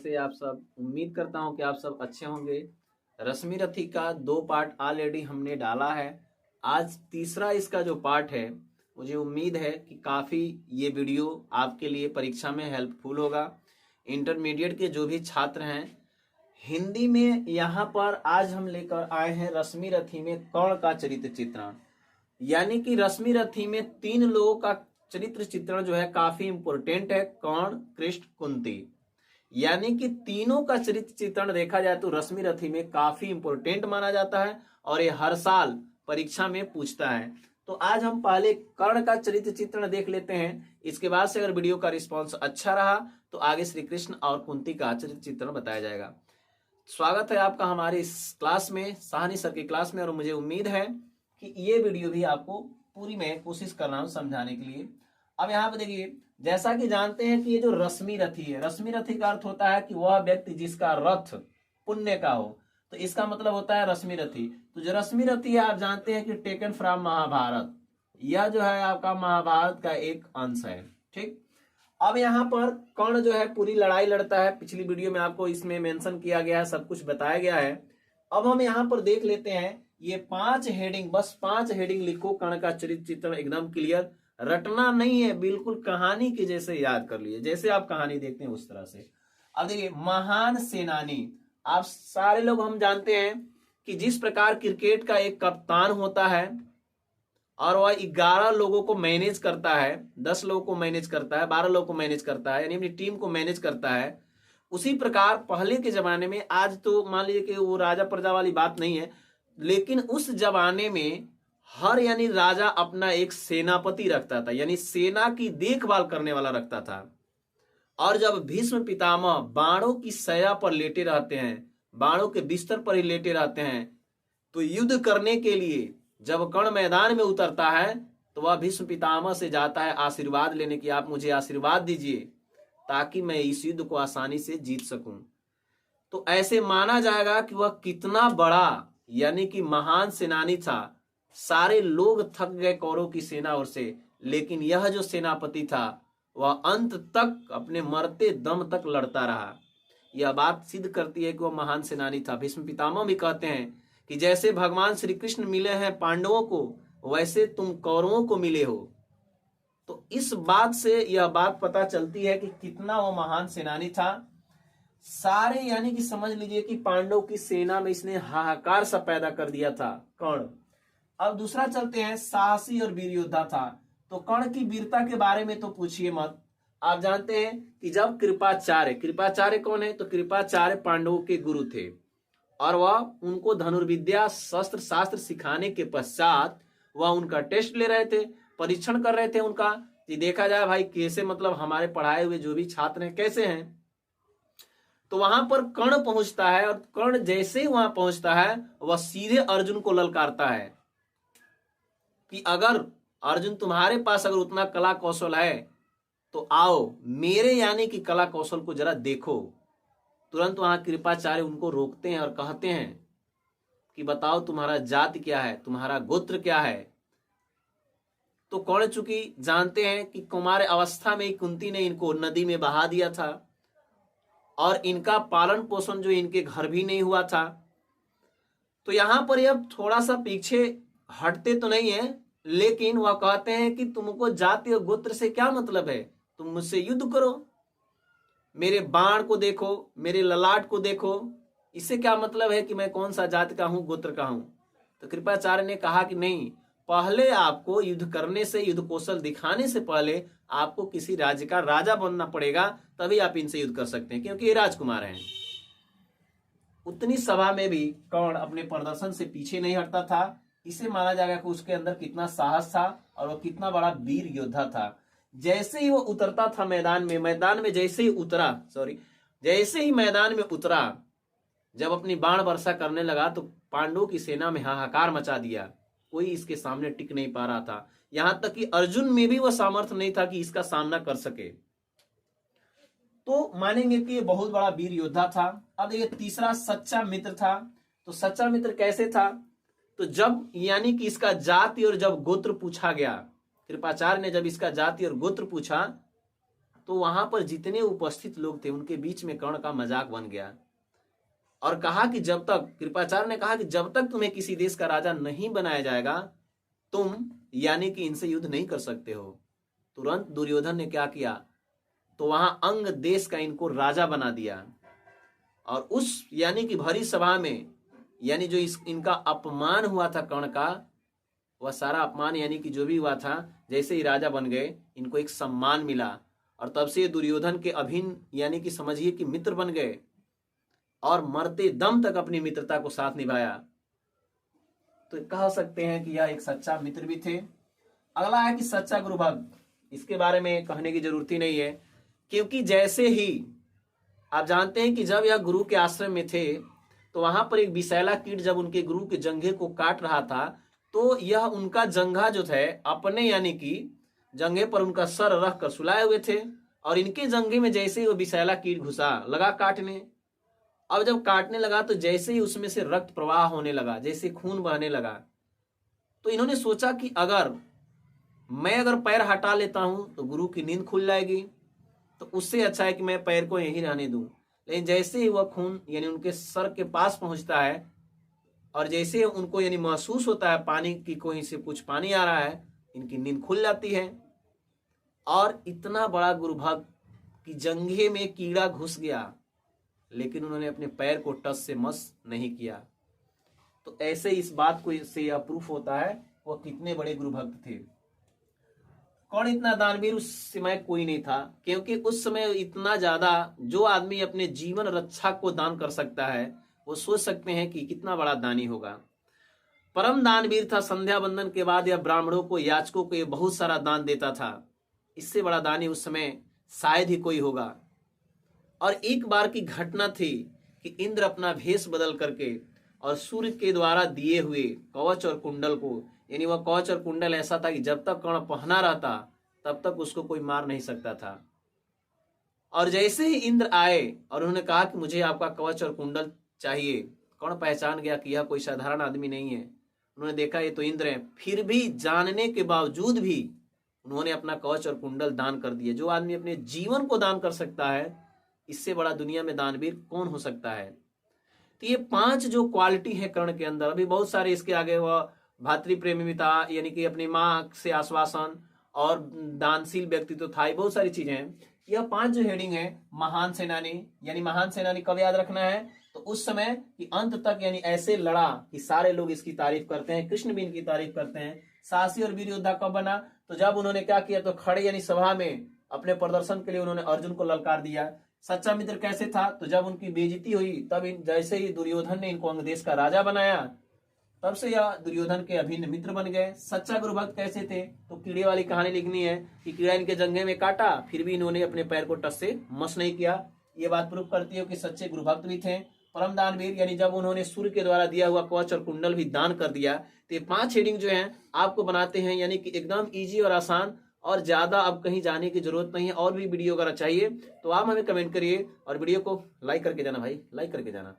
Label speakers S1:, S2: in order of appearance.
S1: कैसे आप सब। उम्मीद करता हूं कि आप सब अच्छे होंगे। रश्मि रथी का 2 पार्ट ऑलरेडी हमने डाला है। आज तीसरा इसका जो पार्ट है, मुझे उम्मीद है कि काफ़ी ये वीडियो आपके लिए परीक्षा में हेल्पफुल होगा। इंटरमीडिएट के जो भी छात्र हैं, हिंदी में यहाँ पर आज हम लेकर आए हैं रश्मि रथी में कर्ण का चरित्र चित्रण। यानी कि रश्मि रथी में 3 लोगों का चरित्र चित्रण जो है काफी इंपोर्टेंट है। कर्ण, कृष्ण, कुंती, यानी कि तीनों का चरित्र चित्रण देखा जाए तो रश्मि रथी में काफी इंपोर्टेंट माना जाता है और ये हर साल परीक्षा में पूछता है। तो आज हम पहले कर्ण का चरित्र चित्रण देख लेते हैं। इसके बाद से अगर वीडियो का रिस्पॉन्स अच्छा रहा तो आगे श्री कृष्ण और कुंती का चरित्र चित्रण बताया जाएगा। स्वागत है आपका हमारे इस क्लास में, साहनी सर की क्लास में। और मुझे उम्मीद है कि ये वीडियो भी आपको पूरी मैं कोशिश कर रहा हूं समझाने के लिए। अब यहाँ पे देखिए, जैसा कि जानते हैं कि ये जो रश्मि रथी है, रश्मि रथी का अर्थ होता है कि वह व्यक्ति जिसका रथ पुण्य का हो, तो इसका मतलब होता है रश्मि रथी। तो जो रश्मि रथी है आप जानते हैं कि टेकन फ्रॉम महाभारत, यह जो है आपका महाभारत का एक अंश है। ठीक, अब यहाँ पर कर्ण जो है पूरी लड़ाई लड़ता है। पिछली वीडियो में आपको इसमें मेंशन किया गया है, सब कुछ बताया गया है। अब हम यहाँ पर देख लेते हैं ये 5 हेडिंग, बस 5 हेडिंग लिखो। कर्ण का चरित्र चित्रण एकदम क्लियर, रटना नहीं है, बिल्कुल कहानी के जैसे याद कर लिए, जैसे आप कहानी देखते हैं उस तरह से। अब देखिए, महान सेनानी। आप सारे लोग हम जानते हैं कि जिस प्रकार क्रिकेट का एक कप्तान होता है और वह 11 लोगों को मैनेज करता है, 10 लोगों को मैनेज करता है, 12 लोगों को मैनेज करता है, यानी अपनी टीम को मैनेज करता है, उसी प्रकार पहले के जमाने में, आज तो मान लीजिए कि वो राजा प्रजा वाली बात नहीं है, लेकिन उस जमाने में हर यानी राजा अपना एक सेनापति रखता था, यानी सेना की देखभाल करने वाला रखता था। और जब भीष्म पितामह बाणों की सया पर लेटे रहते हैं, बाणों के बिस्तर पर ही लेटे रहते हैं, तो युद्ध करने के लिए जब कर्ण मैदान में उतरता है तो वह भीष्म पितामह से जाता है आशीर्वाद लेने की, आप मुझे आशीर्वाद दीजिए ताकि मैं इस युद्ध को आसानी से जीत सकूं। तो ऐसे माना जाएगा कि वह कितना बड़ा यानी कि महान सेनानी था। सारे लोग थक गए कौरवों की सेना ओर से, लेकिन यह जो सेनापति था वह अंत तक अपने मरते दम तक लड़ता रहा। यह बात सिद्ध करती है कि वह महान सेनानी था। भीष्म पितामह भी कहते हैं कि जैसे भगवान श्री कृष्ण मिले हैं पांडवों को, वैसे तुम कौरवों को मिले हो। तो इस बात से यह बात पता चलती है कि कितना वो महान सेनानी था। सारे यानी कि समझ लीजिए कि पांडवों की सेना में इसने हाहाकार सा पैदा कर दिया था कर्ण। अब दूसरा चलते हैं, साहसी और वीर योद्धा था। तो कर्ण की वीरता के बारे में तो पूछिए मत। आप जानते हैं कि जब कृपाचार्य, कृपाचार्य कौन है, तो कृपाचार्य पांडवों के गुरु थे और वह उनको धनुर्विद्या शस्त्र शास्त्र सिखाने के पश्चात वह उनका टेस्ट ले रहे थे, परीक्षण कर रहे थे उनका, कि देखा जाए भाई कैसे, मतलब हमारे पढ़ाए हुए जो भी छात्र हैं कैसे हैं। तो वहां पर कर्ण पहुंचता है और कर्ण जैसे ही वहां पहुंचता है वह सीधे अर्जुन को ललकारता है कि अगर अर्जुन तुम्हारे पास अगर उतना कला कौशल है तो आओ मेरे यानी कि कला कौशल को जरा देखो। तुरंत वहां कृपाचार्य उनको रोकते हैं और कहते हैं कि बताओ तुम्हारा जाति क्या है, तुम्हारा गोत्र क्या है। तो कर्ण चूंकि जानते हैं कि कुमार अवस्था में ही कुंती ने इनको नदी में बहा दिया था और इनका पालन पोषण जो इनके घर भी नहीं हुआ था, तो यहां पर ये थोड़ा सा पीछे हटते तो नहीं है, लेकिन वह कहते हैं कि तुमको जाति और गोत्र से क्या मतलब है, तुम मुझसे युद्ध करो, मेरे बाण को देखो, मेरे ललाट को देखो, इससे क्या मतलब है कि मैं कौन सा जाति का हूं, गोत्र का हूं। तो कृपाचार्य ने कहा कि नहीं, पहले आपको युद्ध करने से, युद्ध कौशल दिखाने से पहले आपको किसी राज्य का राजा बनना पड़ेगा, तभी आप इनसे युद्ध कर सकते हैं, क्योंकि ये राजकुमार हैं। उतनी सभा में भी कर्ण अपने प्रदर्शन से पीछे नहीं हटता था। इसे माना जाएगा कि उसके अंदर कितना साहस था और वो कितना बड़ा वीर योद्धा था। जैसे ही वो उतरता था मैदान में जैसे ही उतरा, जैसे ही मैदान में उतरा, जब अपनी बाण वर्षा करने लगा तो पांडवों की सेना में हाहाकार मचा दिया। कोई इसके सामने टिक नहीं पा रहा था, यहां तक कि अर्जुन में भी वह सामर्थ्य नहीं था कि इसका सामना कर सके। तो मानेंगे कि ये बहुत बड़ा वीर योद्धा था। अब देखिए, तीसरा सच्चा मित्र था। तो सच्चा मित्र कैसे था, तो जब यानी कि इसका जाति और जब गोत्र पूछा गया, कृपाचार्य ने जब इसका जाति और गोत्र पूछा तो वहां पर जितने उपस्थित लोग थे उनके बीच में कर्ण का मजाक बन गया और कहा कि जब तक, कृपाचार्य ने कहा कि जब तक तुम्हें किसी देश का राजा नहीं बनाया जाएगा तुम यानी कि इनसे युद्ध नहीं कर सकते हो। तुरंत दुर्योधन ने क्या किया, तो वहां अंग देश का इनको राजा बना दिया और उस यानी कि भरी सभा में यानी जो इनका अपमान हुआ था कर्ण का, वह सारा अपमान यानी कि जो भी हुआ था, जैसे ही राजा बन गए इनको एक सम्मान मिला और तब से दुर्योधन के अभिन्न यानी कि समझिए कि मित्र बन गए और मरते दम तक अपनी मित्रता को साथ निभाया। तो कह सकते हैं कि यह एक सच्चा मित्र भी थे। अगला है कि सच्चा गुरु भक्त, इसके बारे में कहने की जरूरत ही नहीं है, क्योंकि जैसे ही आप जानते हैं कि जब यह गुरु के आश्रम में थे तो वहां पर एक विषैला कीट जब उनके गुरु के जंघे को काट रहा था, तो यह उनका जंघा जो थे अपने यानी कि जंघे पर उनका सर रख कर सुलाए हुए थे और इनके जंघे में जैसे ही वो विषैला कीट घुसा लगा काटने। अब जब काटने लगा तो जैसे ही उसमें से रक्त प्रवाह होने लगा, जैसे खून बहने लगा, तो इन्होंने सोचा कि अगर मैं पैर हटा लेता हूं तो गुरु की नींद खुल जाएगी, तो उससे अच्छा है कि मैं पैर को यहीं रहने दूं। लेकिन जैसे ही वह खून यानी उनके सर के पास पहुंचता है और जैसे उनको यानी महसूस होता है पानी की कोई से कुछ पानी आ रहा है, इनकी नींद खुल जाती है। और इतना बड़ा गुरु भक्त कि जंघे में कीड़ा घुस गया लेकिन उन्होंने अपने पैर को टच से मस नहीं किया। तो ऐसे इस बात को से यह प्रूफ होता है वह कितने बड़े गुरु भक्त थे। कौन इतना दानवीर उस समय कोई नहीं था, क्योंकि उस समय इतना ज्यादा जो आदमी अपने जीवन रक्षा को दान कर सकता है वो सोच सकते हैं कि कितना बड़ा दानी होगा। परम दानवीर था। संध्या बंदन के बाद यह ब्राह्मणों को, याचकों को ये बहुत सारा दान देता था। इससे बड़ा दानी उस समय शायद ही कोई होगा। और एक बार की घटना थी कि इंद्र अपना भेष बदल करके और सूर्य के द्वारा दिए हुए कवच और कुंडल को, यानी वह कवच और कुंडल ऐसा था कि जब तक कर्ण पहना रहता तब तक उसको कोई मार नहीं सकता था। और जैसे ही इंद्र आए और उन्होंने कहा कि मुझे आपका कवच और कुंडल चाहिए, कर्ण पहचान गया कि यह कोई साधारण आदमी नहीं है। उन्होंने देखा ये तो इंद्र है, फिर भी जानने के बावजूद भी उन्होंने अपना कवच और कुंडल दान कर दिए। जो आदमी अपने जीवन को दान कर सकता है, इससे बड़ा दुनिया में दानवीर कौन हो सकता है। तो ये 5 जो क्वालिटी है कर्ण के अंदर, अभी बहुत सारे इसके आगे वह भातृप्रेमिता यानी कि अपनी माँ से आश्वासन और दानशील व्यक्तित्व था, ये बहुत सारी चीजें हैं। यह 5 जो हेडिंग है, महान सेनानी, यानी महान सेनानी कब याद रखना है, तो उस समय कि अंत तक यानी ऐसे लड़ा कि सारे लोग इसकी तारीफ करते हैं, कृष्ण भी इनकी तारीफ करते हैं। साहसी और वीर योद्धा कब बना, तो जब उन्होंने क्या किया, तो खड़े यानी सभा में अपने प्रदर्शन के लिए उन्होंने अर्जुन को ललकार दिया। सच्चा मित्र कैसे था, तो जब उनकी बेइज्जती हुई तब जैसे ही दुर्योधन ने इनको अंगदेश का राजा बनाया, तब से यह दुर्योधन के अभिन्न मित्र बन गए। सच्चा गुरु भक्त कैसे थे, तो कीड़े वाली कहानी लिखनी है कि कीड़ा इनके जंघे में काटा फिर भी इन्होंने अपने पैर को टच से मस नहीं किया। ये बात प्रूफ करती है कि सच्चे गुरु भक्त भी थे। परम दानवीर, यानी जब उन्होंने सूर्य के द्वारा दिया हुआ कवच और कुंडल भी दान कर दिया। तो ये 5 हेडिंग जो है आपको बनाते हैं यानी कि एकदम ईजी और आसान, और ज्यादा अब कहीं जाने की जरूरत नहीं है। और भी वीडियो अगर चाहिए तो आप हमें कमेंट करिए और वीडियो को लाइक करके जाना भाई, लाइक करके जाना।